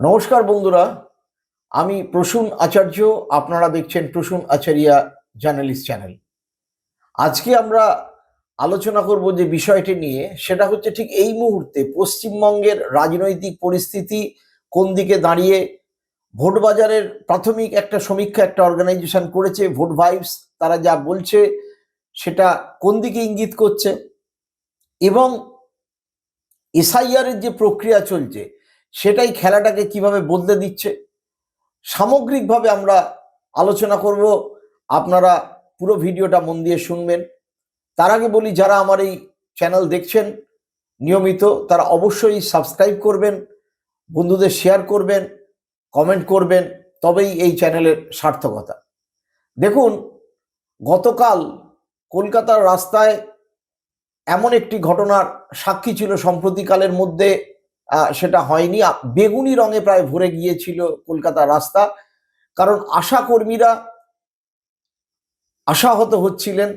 নমস্কার বন্ধুরা, আমি প্রসূন আচার্য। আপনারা দেখছেন প্রসূন আচারিয়া জার্নালিস্ট চ্যানেল। আজকে আমরা আলোচনা করব যে বিষয়টি নিয়ে, সেটা হচ্ছে ঠিক এই মুহূর্তে পশ্চিমবঙ্গের রাজনৈতিক পরিস্থিতি কোন দিকে দাঁড়িয়ে। ভোট বাজারের প্রাথমিক একটা সমীক্ষা একটা অর্গানাইজেশন করেছে, ভোট ভাইবস। তারা যা বলছে সেটা কোন দিকে ইঙ্গিত করছে, এবং এসআইআর এর যে প্রক্রিয়া চলছে সেটাই খেলাটাকে কিভাবে বদলে দিচ্ছে। সামগ্রিকভাবে আমরা আলোচনা করব। আপনারা পুরো ভিডিওটা মন দিয়ে শুনবেন। তার আগে বলি, যারা আমার এই চ্যানেল দেখছেন নিয়মিত, তারা অবশ্যই সাবস্ক্রাইব করবেন, বন্ধুদের শেয়ার করবেন, কমেন্ট করবেন, তবেই এই চ্যানেলের সার্থকতা। দেখুন, গতকাল কলকাতার রাস্তায় এমন একটি ঘটনার সাক্ষী ছিল সম্প্রতিকালের মধ্যে, সেটা হয়নি। বেগুনি রঙে প্রায় ভরে গিয়েছিল কলকাতার রাস্তা, কারণ আশা কর্মীরা আশাহত হচ্ছিলেন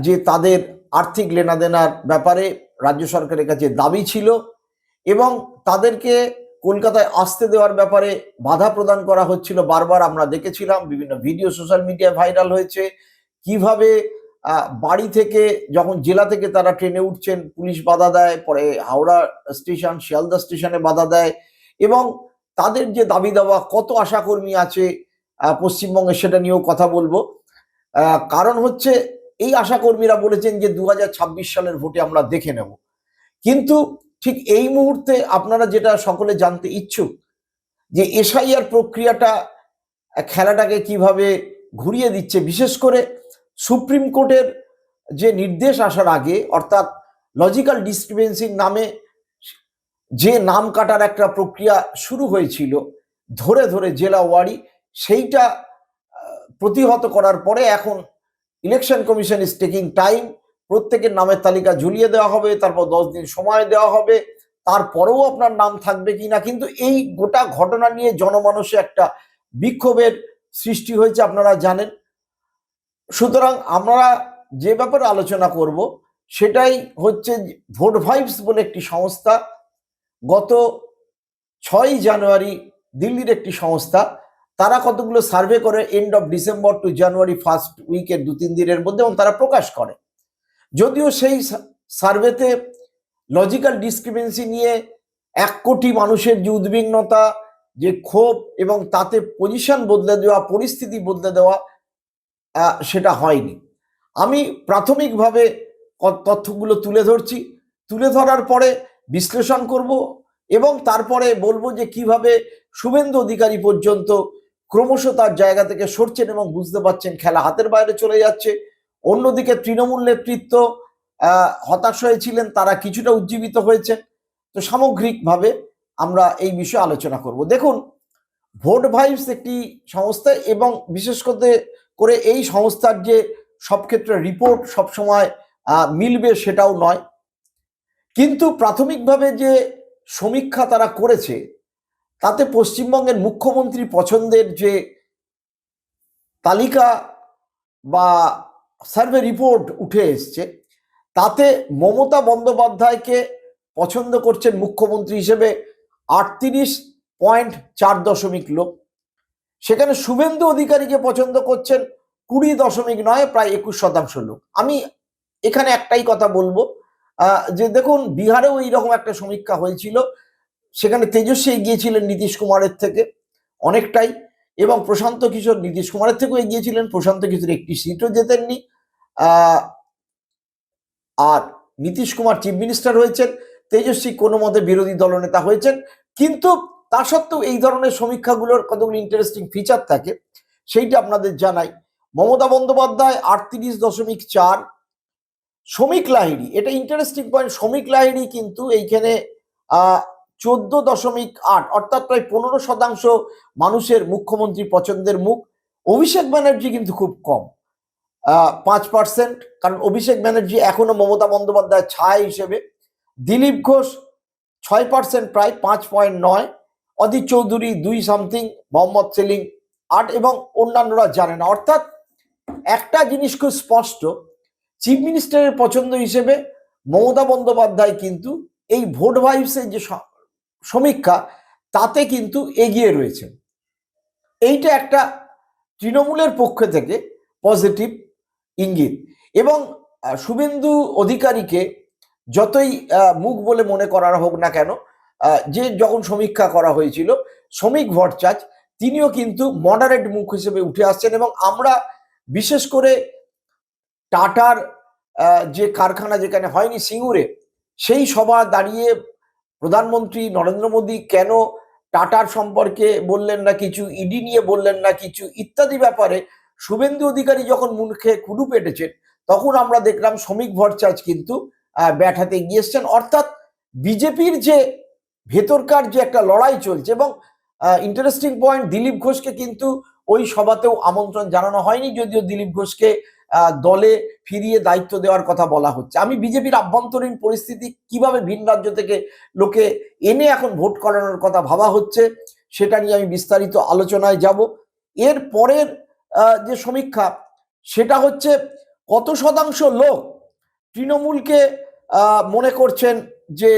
যে তাদের আর্থিক লেনাদেনার ব্যাপারে রাজ্য সরকারের কাছে দাবি ছিল, এবং তাদেরকে কলকাতায় আসতে দেওয়ার ব্যাপারে বাধা প্রদান করা হচ্ছিল। বারবার আমরা দেখেছিলাম, বিভিন্ন ভিডিও সোশ্যাল মিডিয়ায় ভাইরাল হয়েছে, কিভাবে বাড়ি থেকে যখন জেলা থেকে তারা ট্রেনে উঠছেন পুলিশ বাধা দেয়, পরে হাওড়া স্টেশন শিয়ালদা স্টেশনে বাধা দেয়, এবং তাদের যে দাবি দেওয়া কত আশাকর্মী আছে পশ্চিমবঙ্গে, সেটা নিয়েও কথা বলবো। কারণ হচ্ছে, এই আশাকর্মীরা বলেছেন যে 2026 সালের ভোটে আমরা দেখে নেব। কিন্তু ঠিক এই মুহূর্তে আপনারা যেটা সকলে জানতে ইচ্ছুক, যে এসআইআর প্রক্রিয়াটা খেলাটাকে কিভাবে ঘুরিয়ে দিচ্ছে। বিশেষ করে সুপ্রিম কোর্টের যে নির্দেশ আসার আগে, অর্থাৎ লজিক্যাল ডিসক্রিপেন্সির নামে যে নাম কাটার একটা প্রক্রিয়া শুরু হয়েছিল ধরে ধরে জেলা ওয়ারি, সেইটা প্রতিহত করার পরে এখন election commission is taking time. প্রত্যেকের নামের তালিকা ঝুলিয়ে দেওয়া হবে, তারপর 10 দিন সময় দেওয়া হবে, তারপরেও আপনার নাম থাকবে কিনা। কিন্তু এই গোটা ঘটনা নিয়ে জনমানসে একটা বিক্ষোভের সৃষ্টি হয়েছে, আপনারা জানেন। সুতরাং আমরা যে ব্যাপারে আলোচনা করব সেটাই হচ্ছে, ভোট ভাইবস বলে একটি সংস্থা গত 6ই জানুয়ারি, দিল্লির একটি সংস্থা, তারা কতগুলো সার্ভে করে end of December to January first উইকের 2-3 দিনের মধ্যে, এবং তারা প্রকাশ করে। যদিও সেই সার্ভেতে লজিক্যাল ডিসক্রিপেন্সি নিয়ে 1 কোটি মানুষের যে উদ্বিগ্নতা, যে ক্ষোভ, এবং তাতে পজিশন বদলে দেওয়া, পরিস্থিতি বদলে দেওয়া, সেটা হয়নি। আমি প্রাথমিকভাবে তথ্যগুলো তুলে ধরছি, তুলে ধরার পরে বিশ্লেষণ করব, এবং তারপরে বলবো যে কিভাবে শুভেন্দু অধিকারী পর্যন্ত ক্রমশ তার জায়গা থেকে সরছেন এবং বুঝতে পারছেন খেলা হাতের বাইরে চলে যাচ্ছে। অন্যদিকে তৃণমূল নেতৃত্ব হতাশ হয়েছিলেন, তারা কিছুটা উজ্জীবিত হয়েছেন। তো সামগ্রিকভাবে আমরা এই বিষয়ে আলোচনা করব। দেখুন, ভোট ভাইবস একটি সংস্থা, এবং বিশেষ করে এই সংস্থার যে সব ক্ষেত্রে রিপোর্ট সবসময় মিলবে সেটাও নয়। কিন্তু প্রাথমিকভাবে যে সমীক্ষা তারা করেছে, তাতে পশ্চিমবঙ্গের মুখ্যমন্ত্রী পছন্দের যে তালিকা বা সার্ভে রিপোর্ট উঠে এসছে, তাতে মমতা বন্দ্যোপাধ্যায়কে পছন্দ করছেন মুখ্যমন্ত্রী হিসেবে 38.4 লোক। সেখানে শুভেন্দু অধিকারীকে পছন্দ করছেন 20.9, প্রায় 21% লোক। আমি এখানে একটাই কথা বলবো, যে দেখুন, বিহারেও এইরকম একটা সমীক্ষা হয়েছিল, সেখানে তেজস্বী এগিয়েছিলেন নীতিশ কুমারের থেকে অনেকটাই, এবং প্রশান্ত কিশোর নীতিশ কুমারের থেকেও এগিয়েছিলেন। প্রশান্ত কিশোর একটি সিটও জেতেননি, আর নীতিশ কুমার চিফ মিনিস্টার হয়েছেন, তেজস্বী কোনো মতে বিরোধী দলনেতা হয়েছেন। কিন্তু তা সত্ত্বেও এই ধরনের সমীক্ষাগুলোর কতগুলো ইন্টারেস্টিং ফিচার থাকে, সেইটা আপনাদের জানাই। মমতা বন্দ্যোপাধ্যায় 38.4, শ্রমিক লাহিড়ী, এটা ইন্টারেস্টিং পয়েন্ট, শ্রমিক লাহিড়ী কিন্তু এইখানে 14.8, অর্থাৎ প্রায় 15% মানুষের মুখ্যমন্ত্রী পছন্দের মুখ। অভিষেক ব্যানার্জি কিন্তু খুব কম, 5%, কারণ অভিষেক ব্যানার্জি এখনো মমতা বন্দ্যোপাধ্যায়ের ছায়া হিসেবে। দিলীপ ঘোষ 6%, প্রায় 5.9, অধীর চৌধুরী 2 সামথিং, মোহাম্মদ সেলিম 8, এবং অন্যান্যরা জানে না। অর্থাৎ একটা জিনিস খুব স্পষ্ট, চিফ মিনিস্টারের পছন্দ হিসেবে মমতা বন্দ্যোপাধ্যায় কিন্তু এই ভোট ভাইবসের যে সমীক্ষা, তাতে কিন্তু এগিয়ে রয়েছেন। এইটা একটা তৃণমূলের পক্ষ থেকে পজিটিভ ইঙ্গিত। এবং শুভেন্দু অধিকারীকে যতই মুখ বলে মনে করা হোক না কেন, যে যখন সমীক্ষা করা হয়েছিল শ্রমিক ভট্টাচার্য তিনিও কিন্তু মডারেট মুখ হিসেবে উঠে আসছেন। এবং আমরা বিশেষ করে টাটার যে কারখানা যেখানে হয়নি সিঙ্গুরে, সেই সভা দাঁড়িয়ে প্রধানমন্ত্রী নরেন্দ্র মোদী কেন টাটার সম্পর্কে বললেন না কিছু, ইডি নিয়ে বললেন না কিছু, ইত্যাদি ব্যাপারে শুভেন্দু অধিকারী যখন মুখে কুলু পেটেছেন, তখন আমরা দেখলাম শ্রমিক ভট্টাচার্য কিন্তু ব্যাঠাতে গিয়েছেন। অর্থাৎ বিজেপির যে ভেতরকার যে একটা লড়াই চলছে, এবং ইন্টারেস্টিং পয়েন্ট, দিলীপ ঘোষকে কিন্তু ওই সভাতেও আমন্ত্রণ জানানো হয়নি, যদিও দিলীপ ঘোষকে দলে ফিরিয়ে দায়িত্ব দেওয়ার কথা বলা হচ্ছে। আমি বিজেপির আভ্যন্তরীণ পরিস্থিতি কিভাবে ভিন রাজ্য থেকে লোকে এনে এখন ভোট করানোর কথা ভাবা হচ্ছে, সেটা নিয়ে আমি বিস্তারিত আলোচনায় যাব। এর পরের যে সমীক্ষা, সেটা হচ্ছে কত শতাংশ লোক তৃণমূলকে মনে করছেন যে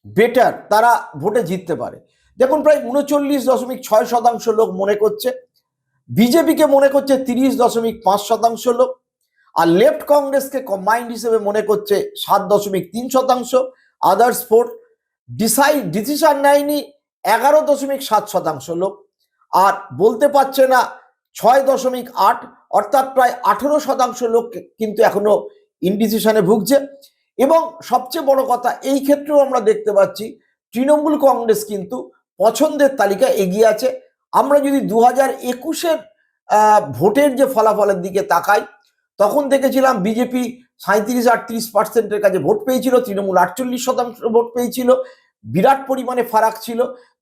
বেটার, তারা ভোটে জিততে পারে। দেখুন, প্রায় 39.6% লোক মনে করছে, বিজেপিকে মনে করছে 30.5% লোক, আর লেফট কংগ্রেসকে কম্বাইন্ড হিসেবে মনে করছে 7.3%, আদার্স 4, ডিসিশন নেয়নি 11.7% লোক, আর বলতে পারছে না 6.8, অর্থাৎ প্রায় 18% লোক কিন্তু এখনো ইনডিসিশনে ভুগছে। এবং সবচেয়ে বড় কথা, এই ক্ষেত্রেও আমরা দেখতে পাচ্ছি তৃণমূল কংগ্রেস কিন্তু পছন্দের তালিকায় এগিয়ে আছে। আমরা যদি 2021-এর ভোটের যে ফলাফলের দিকে তাকাই, তখন দেখেছিলাম বিজেপি 37-38%-এর কাছে ভোট পেয়েছিল, তৃণমূল 48% ভোট পেয়েছিল, বিরাট পরিমাণে ফারাক ছিল।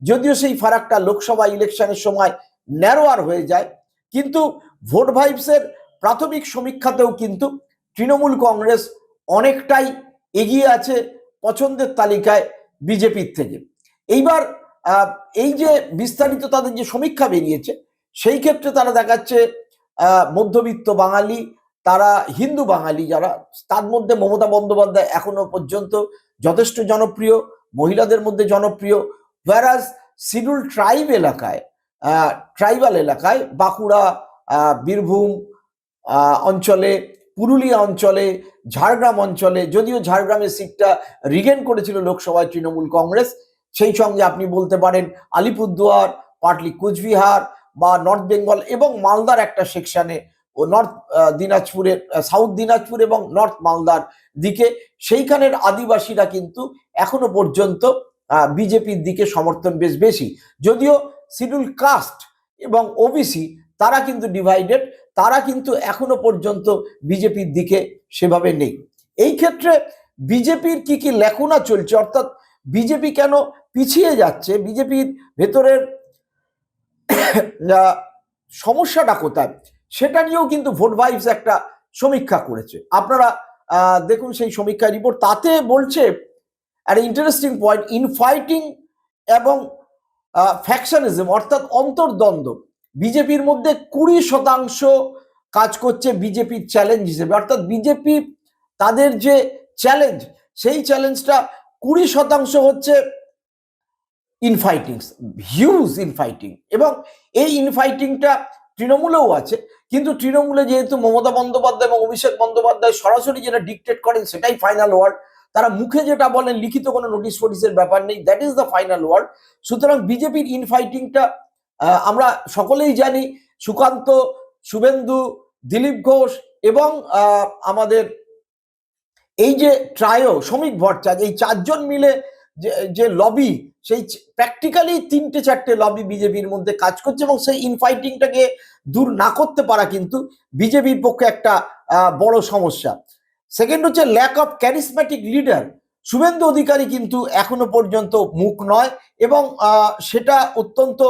যদিও সেই ফারাকটা লোকসভা ইলেকশনের সময় ন্যারোয়ার হয়ে যায়, কিন্তু ভোট ভাইবসের প্রাথমিক সমীক্ষাতেও কিন্তু তৃণমূল কংগ্রেস অনেকটাই এগিয়ে আছে পছন্দের তালিকায় বিজেপির থেকে। এইবার এই যে বিস্তারিত তাদের যে সমীক্ষা বেরিয়েছে, সেই ক্ষেত্রে তারা দেখাচ্ছে মধ্যবিত্ত বাঙালি, তারা হিন্দু বাঙালি যারা, তার মধ্যে মমতা বন্দ্যোপাধ্যায় এখনো পর্যন্ত যথেষ্ট জনপ্রিয়, মহিলাদের মধ্যে জনপ্রিয়। ওয়ারাজ শিডিউল ট্রাইবাল এলাকায় বাঁকুড়া, বীরভূম অঞ্চলে, পুরুলিয়া অঞ্চলে, ঝাড়গ্রাম অঞ্চলে, যদিও ঝাড়গ্রামের সিটটা রিগেন করেছিল লোকসভায় তৃণমূল কংগ্রেস, সেই সঙ্গে আপনি বলতে পারেন আলিপুরদুয়ার, পাটলি কুচবিহার বা নর্থ বেঙ্গল এবং মালদার একটা সেকশনে, ও নর্থ দিনাজপুরের, সাউথ দিনাজপুর এবং নর্থ মালদার দিকে, সেইখানের আদিবাসীরা কিন্তু এখনো পর্যন্ত বিজেপির দিকে সমর্থন বেশ বেশি। যদিও শিডিউল কাস্ট এবং ওবিসি তারা কিন্তু ডিভাইডেড, তারা কিন্তু এখনো পর্যন্ত বিজেপির দিকে সেভাবে নেই। এই ক্ষেত্রে বিজেপির কি কি ল্যাকুনা চলছে, অর্থাৎ বিজেপি কেন পিছিয়ে যাচ্ছে, বিজেপির ভেতরের সমস্যাটা কোথায়, সেটা নিয়েও কিন্তু ভোট ভাইবস একটা সমীক্ষা করেছে। আপনারা দেখুন সেই সমীক্ষা রিপোর্ট, তাতে বলছে একটা ইন্টারেস্টিং পয়েন্ট, ইনফাইটিং এবং ফ্যাকশনিজম অর্থাৎ অন্তর্দ্বন্দ্ব বিজেপির মধ্যে 20% কাজ করছে বিজেপির চ্যালেঞ্জ হিসেবে। অর্থাৎ বিজেপি তাদের যে চ্যালেঞ্জ, সেই চ্যালেঞ্জটা 20% হচ্ছে ইনফাইটিং, হিউজ ইনফাইটিং। এবং এই ইনফাইটিংটা তৃণমূলেও আছে, কিন্তু তৃণমূলে যেহেতু মমতা বন্দ্যোপাধ্যায় এবং অভিষেক বন্দ্যোপাধ্যায় সরাসরি যেটা ডিকটেট করেন সেটাই ফাইনাল ওয়ার্ড, তারা মুখে যেটা বলেন, লিখিত কোনো নোটিশ ফোটিসের ব্যাপার নেই, that is the final word. সুতরাং বিজেপির ইনফাইটিংটা আমরা সকলেই জানি, সুকান্ত, শুভেন্দু, দিলীপ ঘোষ এবং আমাদের এই যে ট্রায়ো শ্রমিক ভট্টাচার্য, এই চারজন মিলে যে লবি, সেই প্র্যাকটিক্যালি 3-4টে লবি বিজেপির মধ্যে কাজ করছে, এবং সেই ইনফাইটিংটাকে দূর না করতে পারা কিন্তু বিজেপির পক্ষে একটা বড় সমস্যা। সেকেন্ড হচ্ছে lack of charismatic leader. Suvendu Adhikari কিন্তু এখনো পর্যন্ত মুখ নয়, এবং সেটা অত্যন্ত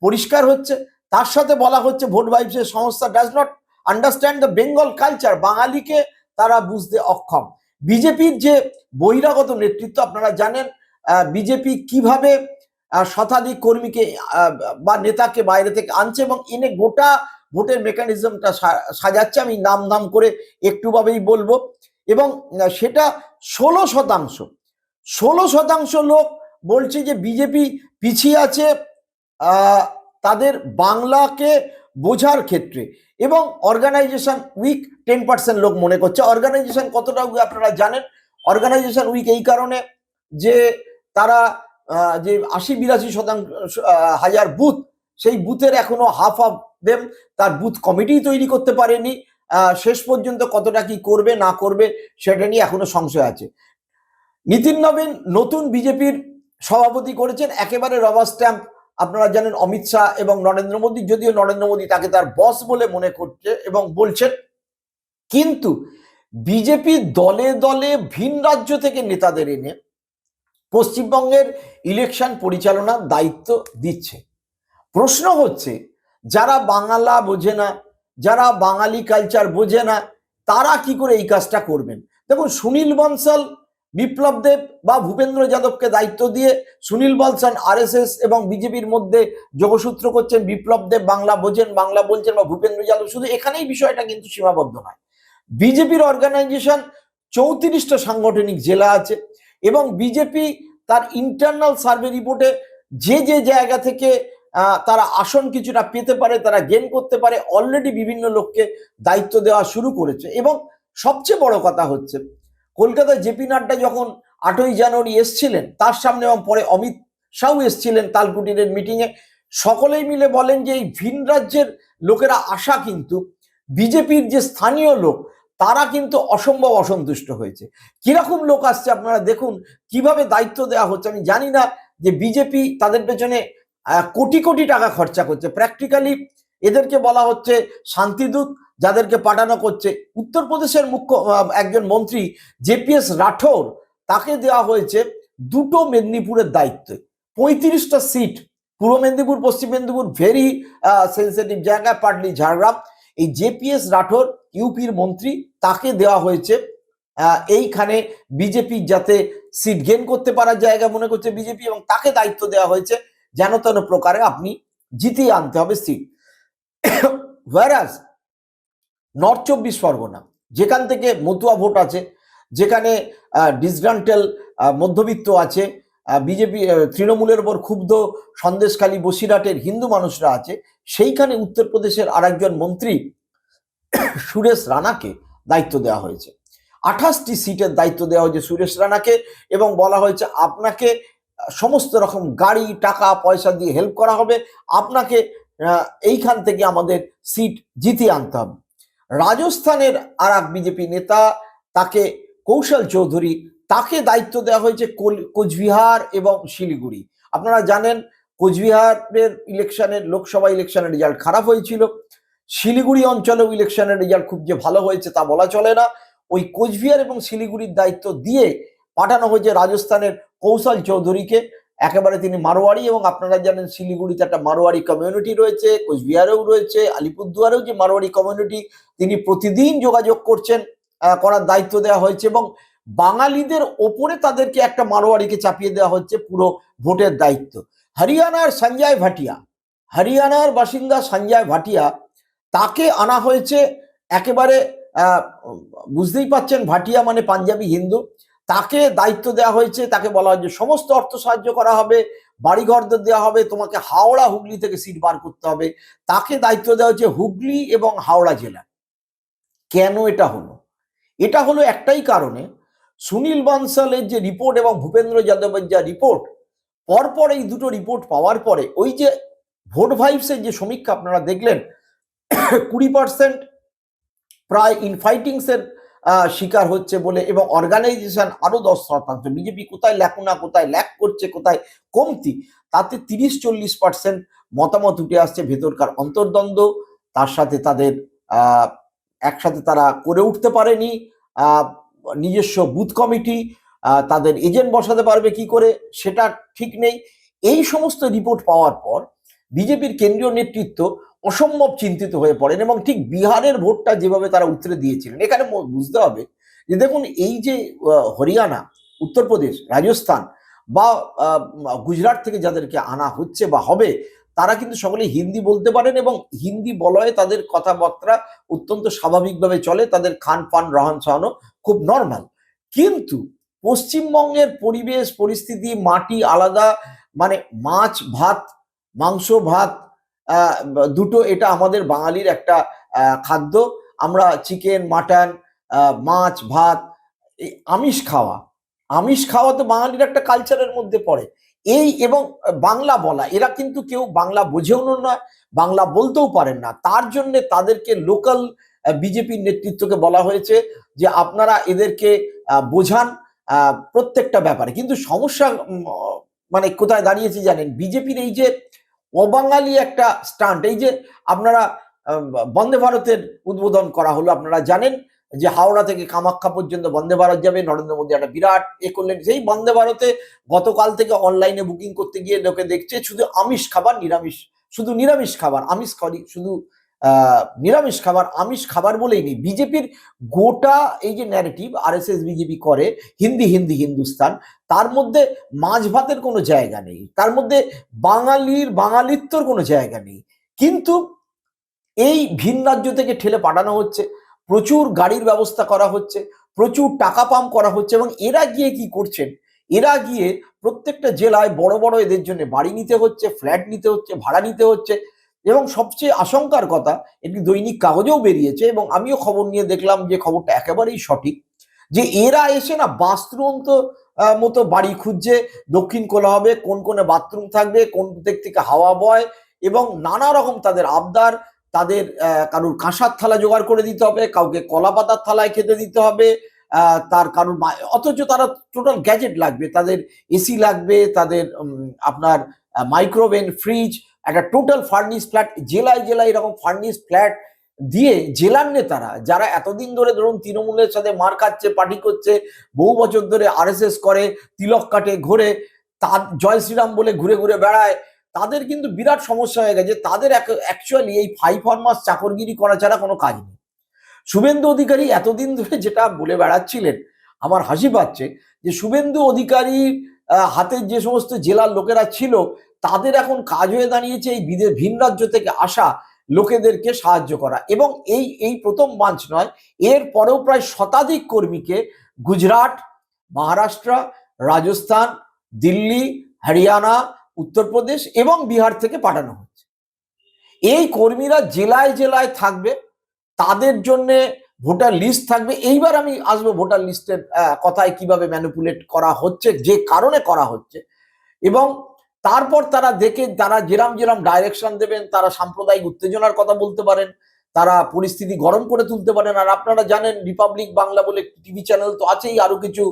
পরিষ্কার হচ্ছে। তার সাথে বলা হচ্ছে ভোট ভাইবসের সংস্থা does not understand the Bengal culture, বাঙালিকে তারা বুঝতে অক্ষম। বিজেপির যে বহিরাগত নেতৃত্ব, আপনারা জানেন বিজেপি কিভাবে শতাধিক কর্মীকে বা নেতাকে বাইরে থেকে আনছে এবং এনে গোটা ভোটের মেকানিজমটা সাজাচ্ছে। আমি নাম করে একটুভাবেই বলবো। এবং সেটা 16% লোক বলছে যে বিজেপি পিছিয়ে আছে তাদের বাংলাকে বোঝার ক্ষেত্রে, এবং অর্গানাইজেশন উইক 10% লোক মনে করছে। অর্গানাইজেশন কতটা আপনারা জানেন? অর্গানাইজেশন উইক এই কারণে যে তারা যে ৮০-৮২% হাজার বুথ, সেই বুথের এখনো হাফ অফ দেম তার বুথ কমিটি তৈরি করতে পারেনি। শেষ পর্যন্ত কতটা কি করবে না করবে সেটা নিয়ে এখনো সংশয় আছে। নিতিন নবীন নতুন বিজেপির সভাপতি করেছেন, একেবারে রবার স্ট্যাম্প। আপনারা জানেন অমিত শাহ এবং নরেন্দ্র মোদী, যদিও নরেন্দ্র মোদী তাকে তার বস বলে মনে করছে এবং বলছেন, কিন্তু বিজেপি দলে দলে ভিন রাজ্য থেকে নেতাদের এনে পশ্চিমবঙ্গের ইলেকশন পরিচালনার দায়িত্ব দিচ্ছে। প্রশ্ন হচ্ছে, যারা বাংলা বোঝে না, যারা বাঙালি কালচার বোঝে না, তারা কি করে এই কাজটা করবেন? দেখুন, সুনীল বনসাল, বিপ্লব দেব বা ভূপেন্দ্র যাদবকে দায়িত্ব দিয়ে সুনীল বনসাল আরএসএস এবং বিজেপির মধ্যে যোগসূত্র করছেন। বিপ্লব দেব বাংলা বোঝেন, বাংলা বলছেন, বা ভূপেন্দ্র যাদব, শুধু এখানেই বিষয়টা কিন্তু সীমাবদ্ধ নয়। বিজেপির অর্গানাইজেশন 34টা সাংগঠনিক জেলা আছে, এবং বিজেপি তার ইন্টারনাল সার্ভে রিপোর্টে যে যে জায়গা থেকে তারা আসন কিছুটা পেতে পারে, তারা গেন করতে পারে, অলরেডি বিভিন্ন লোককে দায়িত্ব দেওয়া শুরু করেছে। এবং সবচেয়ে বড় কথা হচ্ছে, কলকাতায় জেপি নাড্ডা যখন 8ই জানুয়ারি এসছিলেন, তার সামনে এবং পরে অমিত শাহ এসছিলেন তালকুটিরের মিটিংয়ে, সকলেই মিলে বলেন যে এই ভিন রাজ্যের লোকেরা আসা কিন্তু বিজেপির যে স্থানীয় লোক, তারা কিন্তু অসম্ভব অসন্তুষ্ট হয়েছে। কিরকম লোক আসছে আপনারা দেখুন, কিভাবে দায়িত্ব দেওয়া হচ্ছে। আমি জানি না যে বিজেপি তাদের পেছনে কোটি কোটি টাকা খরচা করছে। প্র্যাকটিক্যালি এদেরকে বলা হচ্ছে শান্তিদূত, যাদেরকে পাঠানো করছে। উত্তরপ্রদেশের মুখ্য একজন মন্ত্রী জেপিএস রাঠোর, তাকে দেওয়া হয়েছে 2টো মেদিনীপুরের দায়িত্ব, 35টা সিট। পূর্ব মেদিনীপুর, পশ্চিম মেদিনীপুর ভেরি সেন্সিটিভ জায়গা, পাটলি ঝাড়গ্রাম। এই জেপিএস রাঠোর ইউপির মন্ত্রী, তাকে দেওয়া হয়েছে এইখানে বিজেপি যাতে সিট গেন করতে পারার জায়গা মনে করছে বিজেপি, এবং তাকে দায়িত্ব দেওয়া হয়েছে যেন তেন প্রকারে আপনি জিতিয়ে আনতে হবে সিট। ওয়ারাজ নর্থ 24 পরগনা, যেখান থেকে মতুয়া ভোট আছে, যেখানে ডিসগ্রান্টেল মধ্যবিত্ত আছে, বিজেপি তৃণমূলের ওপর ক্ষুব্ধ সন্দেশখালী বসিরহাটের হিন্দু মানুষরা আছে, সেইখানে উত্তরপ্রদেশের আরেকজন মন্ত্রী সুরেশ রানাকে দায়িত্ব দেওয়া হয়েছে। 28টি সিটের দায়িত্ব দেওয়া হয়েছে সুরেশ রানাকে, এবং বলা হয়েছে আপনাকে সমস্ত রকম গাড়ি, টাকা পয়সা দিয়ে হেল্প করা হবে, আপনাকে এইখান থেকে আমাদের সিট জিতিয়ে আনতে হবে। রাজস্থানের আর এক বিজেপি নেতা, তাকে কৌশল চৌধুরী, তাকে দায়িত্ব দেওয়া হয়েছে কোচবিহার এবং শিলিগুড়ি। আপনারা জানেন কোচবিহারের ইলেকশনের, লোকসভা ইলেকশনের রেজাল্ট খারাপ হয়েছিল। শিলিগুড়ি অঞ্চলেও ইলেকশনের রেজাল্ট খুব যে ভালো হয়েছে তা বলা চলে না। ওই কোচবিহার এবং শিলিগুড়ির দায়িত্ব দিয়ে পাঠানো হয়েছে রাজস্থানের কৌশল চৌধুরীকে। একেবারে তিনি মারোয়াড়ি, এবং আপনারা জানেন শিলিগুড়িতে একটা মারোয়াড়ি কমিউনিটি রয়েছে, কোচবিহারেও রয়েছে, আলিপুরদুয়ারেও যে মারোয়াড়ি কমিউনিটি, তিনি প্রতিদিন যোগাযোগ করছেন, করার দায়িত্ব দেওয়া হয়েছে, এবং বাঙালিদের ওপরে তাদেরকে একটা মারোয়াড়িকে চাপিয়ে দেওয়া হচ্ছে পুরো ভোটের দায়িত্ব। হরিয়ানার সঞ্জয় ভাটিয়া, হরিয়ানার বাসিন্দা সঞ্জয় ভাটিয়া, তাকে আনা হয়েছে একেবারে বুঝতেই পাচ্ছেন, ভাটিয়া মানে পাঞ্জাবি হিন্দু, তাকে দায়িত্ব দেওয়া হয়েছে। তাকে বলা হয়েছে সমস্ত অর্থ সাহায্য করা হবে, বাড়িঘর দেওয়া হবে, তোমাকে হাওড়া হুগলি থেকে সিট বার করতে হবে। তাকে দায়িত্ব দেওয়া হয়েছে হুগলি এবং হাওড়া জেলা। কেন এটা হলো? এটা হলো একটাই কারণে, সুনীল বনসালের যে রিপোর্ট এবং ভূপেন্দ্র যাদবের যা রিপোর্ট, পরপর এই দুটো রিপোর্ট পাওয়ার পরে ওই যে ভোট ভাইবসের যে সমীক্ষা আপনারা দেখলেন, 20% প্রায় ইনফাইটিংসের শিকার হচ্ছে বলে, এবং অর্গানাইজেশন আরো 10%। বিজেপি কোথায় ল্যাকুনা, কোথায় ল্যাক করছে, কোথায় কমতি, তাতে 30-40% মতামত উঠে আসছে ভেতরকার অন্তর্দ্বন্দ্ব, তার সাথে তাদের একসাথে তারা করে উঠতে পারেনি নিজস্ব বুথ কমিটি, তাদের এজেন্ট বসাতে পারবে কি করে সেটা ঠিক নেই। এই সমস্ত রিপোর্ট পাওয়ার পর বিজেপির কেন্দ্রীয় নেতৃত্ব অসম্ভব চিন্তিত হয়ে পড়েন, এবং ঠিক বিহারের ভোটটা যেভাবে তারা উতরে দিয়েছিলেন, এখানে বুঝতে হবে যে দেখুন, এই যে হরিয়ানা, উত্তরপ্রদেশ, রাজস্থান বা গুজরাট থেকে যাদেরকে আনা হচ্ছে বা হবে, তারা কিন্তু সকলেই হিন্দি বলতে পারেন, এবং হিন্দি বলয়ে তাদের কথাবার্তা অত্যন্ত স্বাভাবিকভাবে চলে, তাদের খান পান রহন সহনও খুব নর্মাল। কিন্তু পশ্চিমবঙ্গের পরিবেশ পরিস্থিতি মাটি আলাদা, মানে মাছ ভাত মাংস ভাত দুটো এটা আমাদের বাঙালির একটা খাদ্য। আমরা চিকেন মাটন মাছ ভাত আমিষ খাওয়া তো বাঙালির একটা কালচারের মধ্যে পড়ে। এই এবং বাংলা বলা, এরা কিন্তু কেউ বাংলা বোঝেও না, বাংলা বলতেও পারেন না, তার জন্য তাদেরকে লোকাল বিজেপির নেতৃত্বকে বলা হয়েছে যে আপনারা এদেরকে বোঝান প্রত্যেকটা ব্যাপারে। কিন্তু সমস্যা মানে কোথায় দাঁড়িয়েছে জানেন, বিজেপির এই যে অবাঙালি একটা স্টান্ট, এই যে আপনারা বন্দে ভারতের উদ্বোধন করা হলো, আপনারা জানেন যে হাওড়া থেকে কামাখ্যা পর্যন্ত বন্দে ভারত যাবে, নরেন্দ্র মোদী একটা বিরাট করলেন। সেই বন্দে ভারতে গতকাল থেকে অনলাইনে বুকিং করতে গিয়ে লোকে দেখছে শুধু আমিষ খাবার নিরামিষ, শুধু নিরামিষ খাবার, আমিষ খাওয়ারই শুধু নিরামিষ খাবার, আমিষ খাবার বলেই নেই। বিজেপির গোটা এই যে ন্যারেটিভ আরএসএস বিজেপি করে হিন্দি হিন্দি হিন্দুস্তান, তার মধ্যে মাছ ভাতের কোনো জায়গা নেই, তার মধ্যে বাঙালিত্বর কোনো জায়গা নেই। কিন্তু এই ভিন রাজ্য থেকে ঠেলে পাঠানো হচ্ছে, প্রচুর গাড়ির ব্যবস্থা করা হচ্ছে, প্রচুর টাকা পাম্প করা হচ্ছে, এবং এরা গিয়ে কি করছেন, এরা গিয়ে প্রত্যেকটা জেলায় বড় বড় এদের জন্য বাড়ি নিতে হচ্ছে, ফ্ল্যাট নিতে হচ্ছে, ভাড়া নিতে হচ্ছে। এবং সবচেয়ে আশঙ্কার কথা, একটি দৈনিক কাগজেও বেরিয়েছে এবং আমিও খবর নিয়ে দেখলাম যে খবরটা একেবারেই সঠিক, যে এরা এসে না বাস্তুরন্ত মতো বাড়ি খুঁজছে, দক্ষিণ কোলা হবে, কোন কোনে বাথরুম থাকবে, কোন দিক থেকে হাওয়া বয়, এবং নানা রকম তাদের আবদার। তাদের কারুর কাঁসার থালা জোগাড় করে দিতে হবে, কাউকে কলা পাতার থালায় খেতে দিতে হবে, তার কারুর অথচ তারা টোটাল গ্যাজেট লাগবে, তাদের এসি লাগবে, তাদের আপনার মাইক্রোওভেন ফ্রিজ, একটা টোটাল ফার্নিশ ফ্ল্যাট, জেলায় জেলায় এরকম ফার্নিশ ফ্ল্যাট দিয়ে জেলার নেতারা যারা এতদিন ধরে ধরুন তৃণমূলের সাথে মার খাচ্ছে, পার্টি করছে, বহু বছর ধরে আরএসএস করে, তিলক কাটে, ঘোরে, তার জয় শ্রীরাম বলে ঘুরে ঘুরে বেড়ায়, তাদের কিন্তু বিরাট সমস্যা হয়ে গেছে। তাদের অ্যাকচুয়ালি এই 5 মাস চাকরগিরি করা ছাড়া কোনো কাজ নেই। শুভেন্দু অধিকারী এতদিন ধরে যেটা বলে বেড়াচ্ছিলেন, আমার হাসি পাচ্ছে যে শুভেন্দু অধিকারীর হাতে যে সমস্ত জেলার লোকেরা ছিল, তাদের এখন কাজ হয়ে দাঁড়িয়েছে এই ভিন রাজ্য থেকে আসা লোকেদেরকে সাহায্য করা। এবং এই প্রথম বাঞ্চ নয়, এর পরেও প্রায় শতাধিক কর্মীকে গুজরাট, মহারাষ্ট্র, রাজস্থান, দিল্লি, হরিয়ানা, উত্তরপ্রদেশ এবং বিহার থেকে পাঠানো হচ্ছে। এই কর্মীরা জেলায় জেলায় থাকবে, তাদের জন্য ভোটার লিস্ট থাকবে। এইবার আমি আসবো ভোটার লিস্টের কথায়, কিভাবে ম্যানিপুলেট করা হচ্ছে, যে কারণে করা হচ্ছে, এবং তারপর তারা দেখে তারা যেরাম যেরাম ডাইরেকশন দেবেন, তারা সাম্প্রদায়িক উত্তেজনার কথা বলতে পারেন, তারা পরিস্থিতি গরম করে তুলতে পারেন। আর আপনারা জানেন রিপাবলিক বাংলা বলে টিভি চ্যানেল তো আছেই, আরো কিছু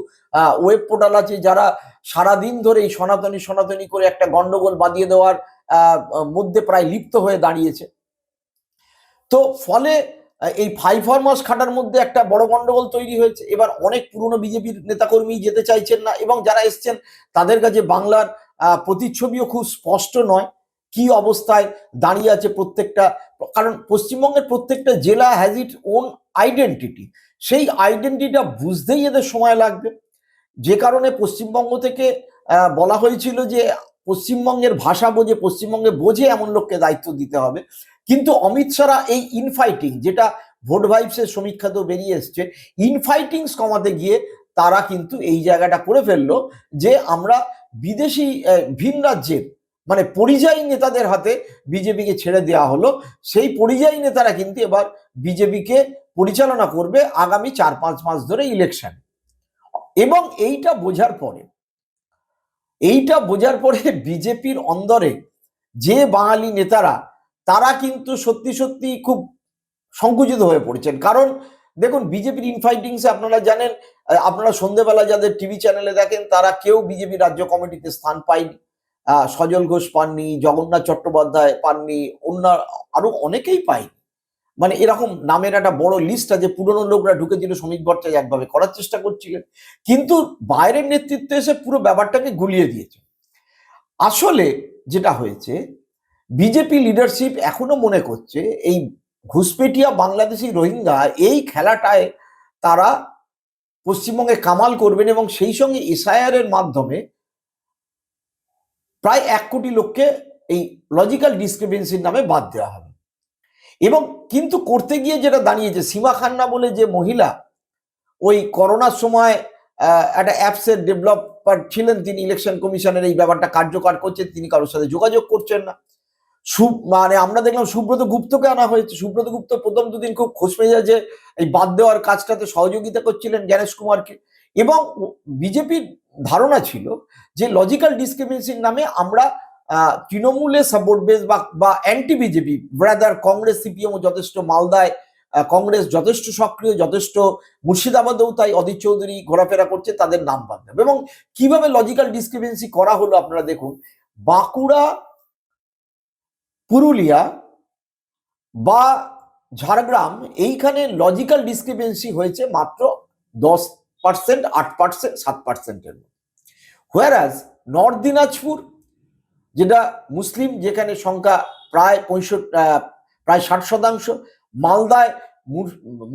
ওয়েব পোর্টাল আছে যারা সারাদিন ধরে এই সনাতনী সনাতনী করে একটা গন্ডগোল বাঁধিয়ে দেওয়ার মধ্যে প্রায় লিপ্ত হয়ে দাঁড়িয়েছে। তো ফলে এই 5 মাস খাটার মধ্যে একটা বড় গন্ডগোল তৈরি হয়েছে। এবার অনেক পুরনো বিজেপির নেতাকর্মী যেতে চাইছেন না, এবং যারা এসছেন তাদের কাছে বাংলার প্রতিচ্ছবিও খুব স্পষ্ট নয়, কি অবস্থায় দাঁড়িয়ে আছে প্রত্যেকটা। কারণ পশ্চিমবঙ্গের প্রত্যেকটা জেলা হ্যাজ ইট ওন আইডেন্টিটি, সেই আইডেন্টিটিটা বুঝতেই এদের সময় লাগবে। যে কারণে পশ্চিমবঙ্গ থেকে বলা হয়েছিল যে পশ্চিমবঙ্গের ভাষা বোঝে, পশ্চিমবঙ্গে বোঝে এমন লোককে দায়িত্ব দিতে হবে। কিন্তু অমিত শাহরা এই ইনফাইটিং, যেটা ভোট ভাইবসের সমীক্ষাতেও বেরিয়ে এসছে, ইনফাইটিংস কমাতে গিয়ে তারা কিন্তু এই জায়গাটা করে ফেললো যে আমরা বিদেশি ভিন রাজ্যের মানে পরিযায়ী নেতাদের হাতে বিজেপিকে ছেড়ে দেওয়া হলো। সেই পরিযায়ী নেতারা কিন্তু এবার বিজেপিকে পরিচালনা করবে আগামী 4-5 মাস ধরে ইলেকশন। এবং এইটা বোঝার পরে বিজেপির অন্দরে যে বাঙালি নেতারা, তারা কিন্তু সত্যি সত্যি খুব সংকুচিত হয়ে পড়েছেন। কারণ দেখুন বিজেপির ইনফাইটিংসে আপনারা জানেন, আপনারা সন্ধ্যেবেলা যাদের টিভি চ্যানেলে দেখেন, তারা কেউ বিজেপি রাজ্য কমিটিতে স্থান পায়নি। সজল ঘোষ পাননি, জগন্নাথ চট্টোপাধ্যায় পাননি, অন্য আরো অনেকেই পায়নি। মানে এরকম নামের একটা বড় লিস্ট আছে, পুরনো লোকরা ঢুকেছিল, শ্রমিক ভট্টাচার্য একভাবে করার চেষ্টা করছিলেন, কিন্তু বাইরের নেতৃত্ব এসে পুরো ব্যাপারটাকে গুলিয়ে দিয়েছে। আসলে যেটা হয়েছে, বিজেপি লিডারশিপ এখনো মনে করছে এই ঘুষপেটিয়া বাংলাদেশি রোহিঙ্গা এই খেলাটায় তারা পশ্চিমবঙ্গে কামাল করবেন, এবং সেই সঙ্গে এসআইআর এর মাধ্যমে প্রায় 1 কোটি লোককে এই লজিক্যাল ডিসক্রিমিনেন্সির নামে বাদ দেওয়া হবে। এবং কিন্তু করতে গিয়ে যেটা দাঁড়িয়েছে, সীমা খান্না বলে যে মহিলা ওই করোনার সময় একটা অ্যাপসের ডেভেলপার ছিলেন, তিনি ইলেকশন কমিশনের এই ব্যাপারটা কার্যকর করছেন, তিনি কারোর সাথে যোগাযোগ করছেন না। মানে আমরা দেখলাম সুব্রত গুপ্তকে আনা হয়েছে। সুব্রত গুপ্ত প্রথম দুদিন খুব খোশ মেজাজে এই বাদ দেওয়ার কাজটাতে সহযোগিতা করছিলেন জ্ঞানেশ কুমারকে, এবং বিজেপির ধারণা ছিল যে লজিক্যাল ডিসক্রিমিনেশন নামে আমরা তৃণমূলের সাপোর্ট বেস বা anti BJP brother Congress CPM যথেষ্ট, মালদায় কংগ্রেস যথেষ্ট সক্রিয়, যথেষ্ট, মুর্শিদাবাদেও তাই অধীর চৌধুরী ঘোরাফেরা করছে, তাদের নাম বাদ দেবে। এবং কিভাবে লজিক্যাল ডিসক্রিমিনেন্সি করা হলো আপনারা দেখুন, বাঁকুড়া, পুরুলিয়া বা ঝাড়গ্রাম, এইখানে লজিক্যাল ডিসক্রিমিনেন্সি হয়েছে মাত্র 10%, 8%, 7%-এর মধ্যে। হোয়ারাজ নর্থ দিনাজপুর, যেটা মুসলিম, যেখানে সংখ্যা প্রায় 60%, মালদায়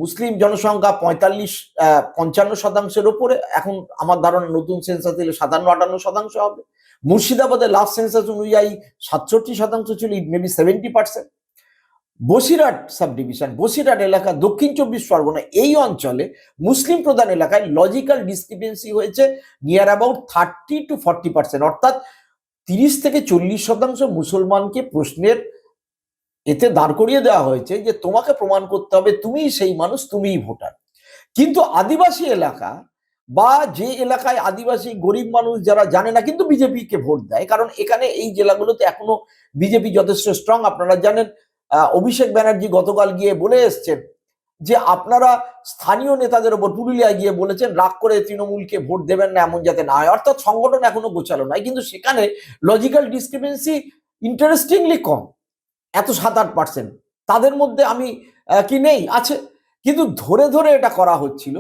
মুসলিম জনসংখ্যা 55-55% ওপরে, এখন আমার ধারণা নতুন সেন্সাস দিলে 57-58% হবে। মুর্শিদাবাদে লাস্ট সেন্সাস অনুযায়ী 67% ছিল, maybe 70%। Basirhat sub division, Basirhat এলাকা, দক্ষিণ 24 পরগনা, এই অঞ্চলে মুসলিম প্রধান এলাকায় লজিক্যাল ডিসক্রিমিনেন্সি হয়েছে নিয়ার অ্যাবাউট 30-40%, অর্থাৎ 30-40% মুসলমানকে প্রশ্নের এতে দাঁড় করিয়ে দেওয়া হয়েছে যে তোমাকে প্রমাণ করতে হবে তুমিই সেই মানুষ, তুমিই ভোটার। কিন্তু আদিবাসী এলাকা বা যে এলাকায় আদিবাসী গরিব মানুষ যারা জানে না কিন্তু বিজেপিকে ভোট দেয়, কারণ এখানে এই জেলাগুলোতে এখনো বিজেপি যথেষ্ট স্ট্রং। আপনারা জানেন অভিষেক ব্যানার্জি গতকাল গিয়ে বলে এসছেন যে আপনারা স্থানীয় নেতাদের ওপর, পুরুলিয়ায় গিয়ে বলেছেন রাগ করে তৃণমূলকে ভোট দেবেন না, এমন যাতে না হয়, অর্থাৎ সংগঠন এখনো গোছালো নয়। কিন্তু সেখানে লজিক্যাল ডিসক্রিমিনেন্সি ইন্টারেস্টিংলি কম, এত 7-8%। তাদের মধ্যে আমি কি নেই, আছে, কিন্তু ধরে ধরে এটা করা হচ্ছিল।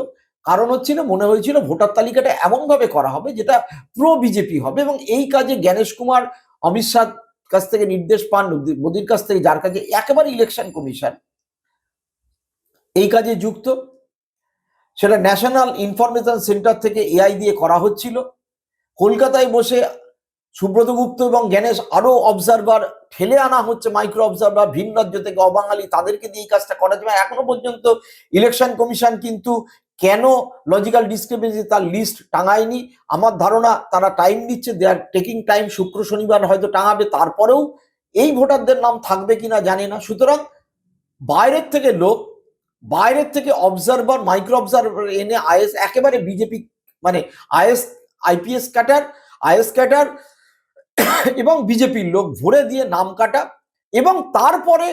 কারণ হচ্ছিল, মনে হয়েছিল ভোটার তালিকাটা এমন ভাবে করা হবে যেটা প্রো বিজেপি হবে, এবং এই কাজে জ্ঞানেশ কুমার অমিত শাহ কাছ থেকে নির্দেশ পান, মোদির কাছ থেকে, যার কাছে একেবারে ইলেকশন কমিশন এই কাজে যুক্ত, সেটা ন্যাশনাল ইনফরমেশন সেন্টার থেকে এআই দিয়ে করা হচ্ছিল। কলকাতায় বসে সুব্রত গুপ্ত এবং জ্ঞানেশ আরো অবজারভার ঠেলে আনা হচ্ছে, মাইক্রো অবজারভার ভিন রাজ্য থেকে, অবাঙালি, তাদেরকে দিয়ে এই কাজটা করা যাবে। এখনো পর্যন্ত ইলেকশন কমিশন কিন্তু কেন লজিক্যাল ডিসক্রিমিনেন্সি তার লিস্ট টাঙায়নি। আমার ধারণা তারা টাইম দিচ্ছে, দে আর টেকিং টাইম, শুক্র শনিবার হয়তো টাঙাবে, তারপরেও এই ভোটারদের নাম থাকবে কিনা জানি না। সুতরাং বাইরের থেকে লোক, বাইরের থেকে অবজারভার, মাইক্রো অবজারভার এনে আইএস, একেবারে বিজেপি মানে is, IPS cater, is cater এবং বিজেপির লোক ভরে দিয়ে নাম কাটা, এবং তারপরে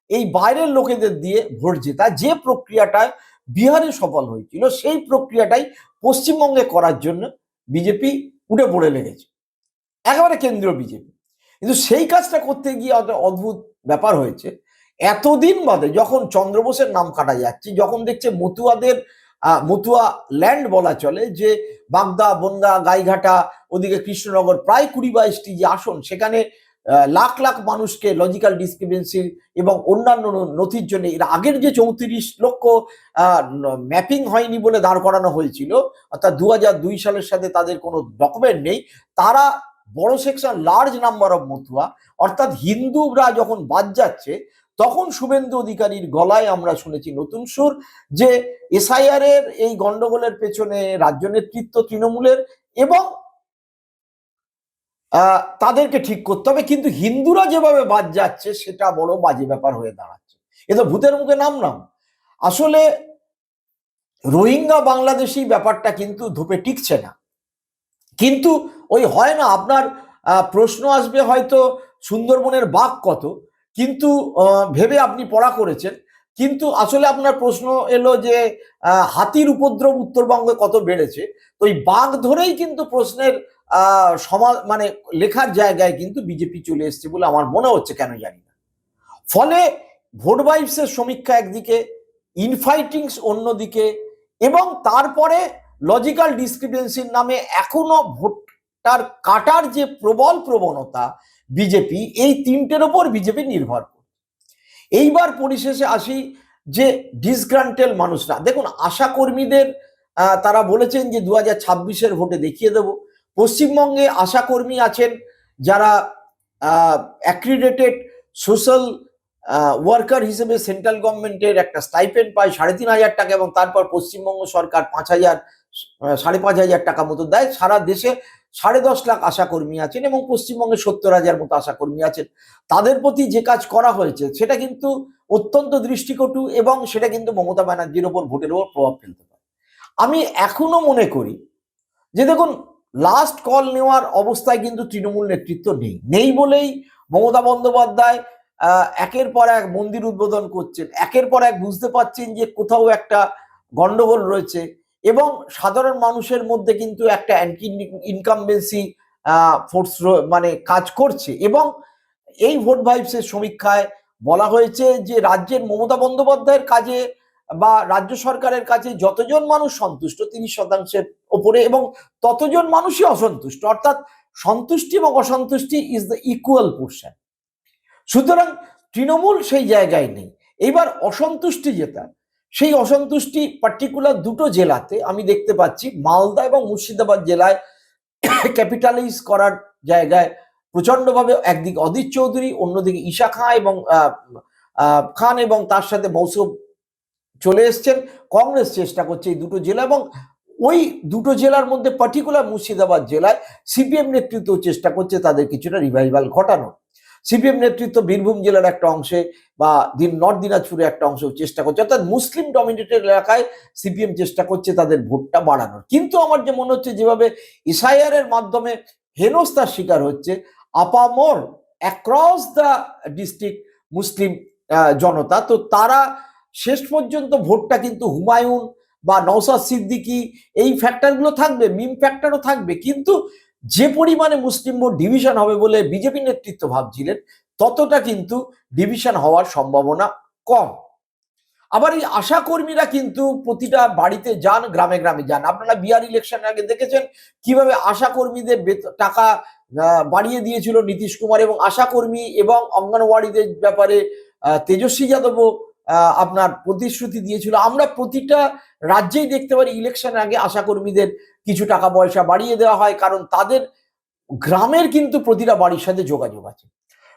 এই বাইরের লোকেদের দিয়ে ভোট জেতা, যে প্রক্রিয়াটায় বিহারে সফল হয়েছিল সেই প্রক্রিয়াটাই পশ্চিমবঙ্গে করার জন্য বিজেপি উঠে পড়ে লেগেছে, একেবারে কেন্দ্রীয় বিজেপি। কিন্তু সেই কাজটা করতে গিয়ে অদ্ভুত ব্যাপার হয়েছে। এতদিন বাদে যখন চন্দ্রবোসের নাম কাটা যাচ্ছে, যখন দেখছে মতুয়াদের মতুয়া ল্যান্ড বলা চলে, যে বাগদা, বনগা, গাইঘাটা, ওদিকে কৃষ্ণনগর, প্রায় 20-22টি যে আসন, সেখানে লাখ লাখ মানুষকে লজিক্যাল ডিসক্রিমিনেন্সি এবং অন্যান্য নথির জন্য এর আগের যে 34 লক্ষ ম্যাপিং হয়নি বলে দাঁড় করানো হয়েছিল, অর্থাৎ 2002 সালের সাথে তাদের কোনো ডকুমেন্ট নেই, তারা বড় section, large number of Matua, অর্থাৎ হিন্দুরা যখন বাদ যাচ্ছে, তখন শুভেন্দু অধিকারীর গলায় আমরা শুনেছি নতুন সুর, যে এসআইআর এর এই গন্ডগোলের পেছনে রাজ্য নেতৃত্ব তৃণমূলের, এবং তাদেরকে ঠিক করতে হবে। কিন্তু হিন্দুরা যেভাবে বাদ যাচ্ছে সেটা বড় বাজে ব্যাপার হয়ে দাঁড়াচ্ছে। এ তো ভূতের মুখে নাম। আসলে রোহিঙ্গা বাংলাদেশি ব্যাপারটা কিন্তু ধোপে টিকছে না। কিন্তু ওই হয় না, আপনার প্রশ্ন আসবে হয়তো সুন্দরবনের বাঘ কত, কিন্তু ভেবে আপনি পড়া করেছেন, কিন্তু আসলে আপনার প্রশ্ন এলো যে হাতির উপদ্রব উত্তরবঙ্গে কত বেড়েছে। তো এই বাঘ ধরেই কিন্তু প্রশ্নের মানে লেখার জায়গায় কিন্তু বিজেপি চলে এসছে বলে আমার মনে হচ্ছে, কেন জানি না। ফলে ভোট ভাইবসের সমীক্ষা একদিকে, ইনফাইটিংস অন্যদিকে, এবং তারপরে লজিক্যাল ডিসক্রিমিনেন্সির নামে এখনো ভোটার কাটার যে প্রবল প্রবণতা বিজেপি, এই তিনটের ওপর বিজেপি নির্ভর করে। এইবার পরিশেষে আসি যে ডিসগ্রান্টেল মানুষরা, দেখুন আশা কর্মীদের তারা বলেছেন যে 2026-এর ভোটে দেখিয়ে দেব। পশ্চিমবঙ্গে আশা কর্মী আছেন যারা অ্যাক্রিডেটেড সোশ্যাল ওয়ার্কার হিসেবে সেন্ট্রাল গভর্নমেন্টের একটা স্টাইপেন্ড পায় 3,500 টাকা, এবং তারপর পশ্চিমবঙ্গ সরকার 5,000 5,500 টাকা মতো দেয়। সারা দেশে 10.5 লাখ আশাকর্মী আছেন এবং পশ্চিমবঙ্গে 70,000 মতো আশাকর্মী আছেন। তাদের প্রতি যে কাজ করা হয়েছে সেটা কিন্তু অত্যন্ত দৃষ্টিকটু এবং সেটা কিন্তু মমতা ব্যানার্জির ওপর, ভোটের ওপর প্রভাব ফেলতে পারে। আমি এখনো মনে করি যে দেখুন, লাস্ট কল নেওয়ার অবস্থায় কিন্তু তৃণমূল নেতৃত্ব নেই বলেই মমতা বন্দ্যোপাধ্যায় একের পর এক মন্দির উদ্বোধন করছেন, একের পর এক বুঝতে পারছেন যে কোথাও একটা গন্ডগোল রয়েছে এবং সাধারণ মানুষের মধ্যে কিন্তু একটা অ্যান্টি ইনকামবেন্সি ফোর্স মানে কাজ করছে। এবং এই ভোট ভাইবসের সমীক্ষায় বলা হয়েছে যে রাজ্যের মমতা বন্দ্যোপাধ্যায়ের কাজে বা রাজ্য সরকারের কাছে যতজন মানুষ সন্তুষ্ট 30% ওপরে এবং ততজন মানুষই অসন্তুষ্ট, অর্থাৎ সন্তুষ্টি এবং অসন্তুষ্টি ইজ দ্য ইকুয়াল পোর্শন। সুতরাং তৃণমূল সেই জায়গায় নেই। এইবার অসন্তুষ্টি যেটা, সেই অসন্তুষ্টি পার্টিকুলার দুটো জেলাতে আমি দেখতে পাচ্ছি, মালদা এবং মুর্শিদাবাদ জেলায় ক্যাপিটালাইজ করার জায়গায় প্রচন্ডভাবে একদিকে অদিত চৌধুরী, অন্যদিকে ঈশা খান এবং তার সাথে মৌসুম চলে এসছেন। কংগ্রেস চেষ্টা করছে এই দুটো জেলা, এবং ওই দুটো জেলার মধ্যে পার্টিকুলার মুর্শিদাবাদ জেলায় সিপিএম নেতৃত্ব চেষ্টা করছে তাদের কিছুটা রিভাইভাল ঘটানো। সিপিএম নেতৃত্ব বীরভূম জেলার একটা অংশে বা নর্থ দিনাজপুরের একটা অংশ চেষ্টা করছে, অর্থাৎ মুসলিম ডমিনেটেড এলাকায় সিপিএম চেষ্টা করছে তাদের ভোটটা বাড়ানোর। কিন্তু আমার যে মনে হচ্ছে যেভাবে এসআইআর এর মাধ্যমে হেনস্থার শিকার হচ্ছে আপামর অ্যাক্রস দ্য ডিস্ট্রিক্ট মুসলিম জনতা, তো তারা শেষ পর্যন্ত ভোটটা কিন্তু হুমায়ুন বা নওশাদ সিদ্দিকী এই ফ্যাক্টরগুলো থাকবে, মিম ফ্যাক্টরও থাকবে, কিন্তু যে পরিমাণে মুসলিম ভোট ডিভিশন হবে বলে বিজেপি নেতৃত্ব ভাবছিলেন ততটা কিন্তু ডিভিশন হওয়ার সম্ভাবনা কম। আবার এই আশা কর্মীরা কিন্তু প্রতিটা বাড়িতে যান, গ্রামে গ্রামে যান। আপনারা বিহার ইলেকশনের আগে দেখেছেন কিভাবে আশা কর্মীদের টাকা বাড়িয়ে দিয়েছিল নীতিশ কুমার, এবং আশা কর্মী এবং অঙ্গনওয়াড়িদের ব্যাপারে তেজস্বী যাদবও আপনার প্রতিশ্রুতি দিয়েছিল। আমরা প্রতিটা রাজ্যেই দেখতে পারি ইলেকশনের আগে আশা কর্মীদের কিছু টাকা পয়সা বাড়িয়ে দেওয়া হয়, কারণ তাদের গ্রামের কিন্তু প্রতিটা বাড়ির সাথে যোগাযোগ আছে।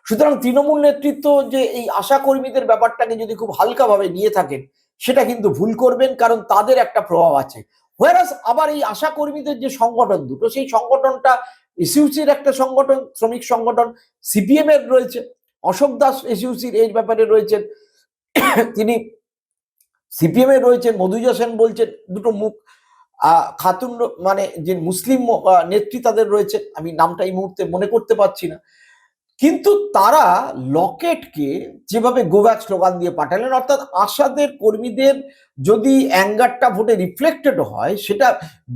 সুতরাং তৃণমূল নেতৃত্ব যে এই আশা কর্মীদের ব্যাপারটাকে যদি খুব হালকাভাবে নিয়ে থাকেন সেটা কিন্তু ভুল করবেন, কারণ তাদের একটা প্রভাব আছে। হোয়ারাস আবার এই আশা কর্মীদের যে সংগঠন দুটো, সেই সংগঠনটা এসইউসির একটা সংগঠন, শ্রমিক সংগঠন, সিপিএম এর রয়েছে, অশোক দাস এসইউসির এই ব্যাপারে রয়েছেন, তিনি সিপিএম এ রয়েছেন, মধুজা সেন বলছেন, দুটো মুখ খাতুন মানে যে মুসলিম নেত্রী তাদের রয়েছে, আমি নামটা এই মুহূর্তে মনে করতে পারছি না, কিন্তু তারা লকেটকে যেভাবে গোব্যাক স্লোগান দিয়ে পাঠালেন, অর্থাৎ আশাদের কর্মীদের যদি অ্যাঙ্গারটা ভোটে রিফ্লেক্টেড হয় সেটা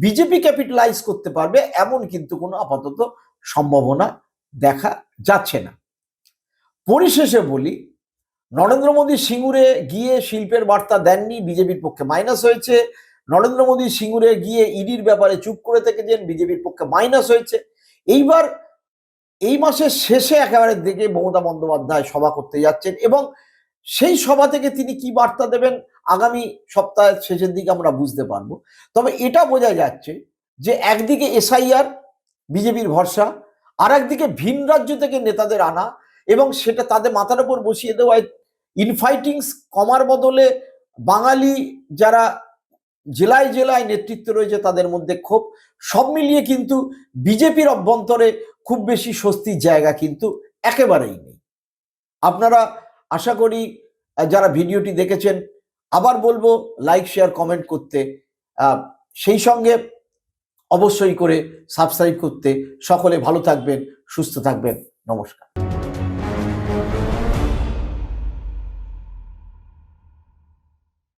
বিজেপি ক্যাপিটালাইজ করতে পারবে এমন কিন্তু কোনো আপাতত সম্ভাবনা দেখা যাচ্ছে না। পরিশেষে বলি, নরেন্দ্র মোদী সিঙ্গুরে গিয়ে শিল্পের বার্তা দেননি, বিজেপির পক্ষে মাইনাস হয়েছে। নরেন্দ্র মোদী সিঙ্গুরে গিয়ে ইডির ব্যাপারে চুপ করে থেকেছেন, বিজেপির পক্ষে মাইনাস হয়েছে। এইবার এই মাসের শেষে একেবারে দিকে মমতা বন্দ্যোপাধ্যায় সভা করতে যাচ্ছেন, এবং সেই সভা থেকে তিনি কি বার্তা দেবেন আগামী সপ্তাহের শেষের দিকে আমরা বুঝতে পারবো। তবে এটা বোঝা যাচ্ছে যে একদিকে এসআইআর বিজেপির ভরসা, আর একদিকে ভিন রাজ্য থেকে নেতাদের আনা এবং সেটা তাদের মাথার উপর বসিয়ে দেওয়া, ইনফাইটিংস কমার বদলে বাঙালি যারা জেলায় জেলায় নেতৃত্ব রয়েছে তাদের মধ্যে ক্ষোভ, সব মিলিয়ে কিন্তু বিজেপির অভ্যন্তরে খুব বেশি স্বস্তির জায়গা কিন্তু একেবারেই নেই। আপনারা আশা করি যারা ভিডিওটি দেখেছেন, আবার বলবো লাইক শেয়ার কমেন্ট করতে, সেই সঙ্গে অবশ্যই করে সাবস্ক্রাইব করতে। সকলে ভালো থাকবেন, সুস্থ থাকবেন, নমস্কার।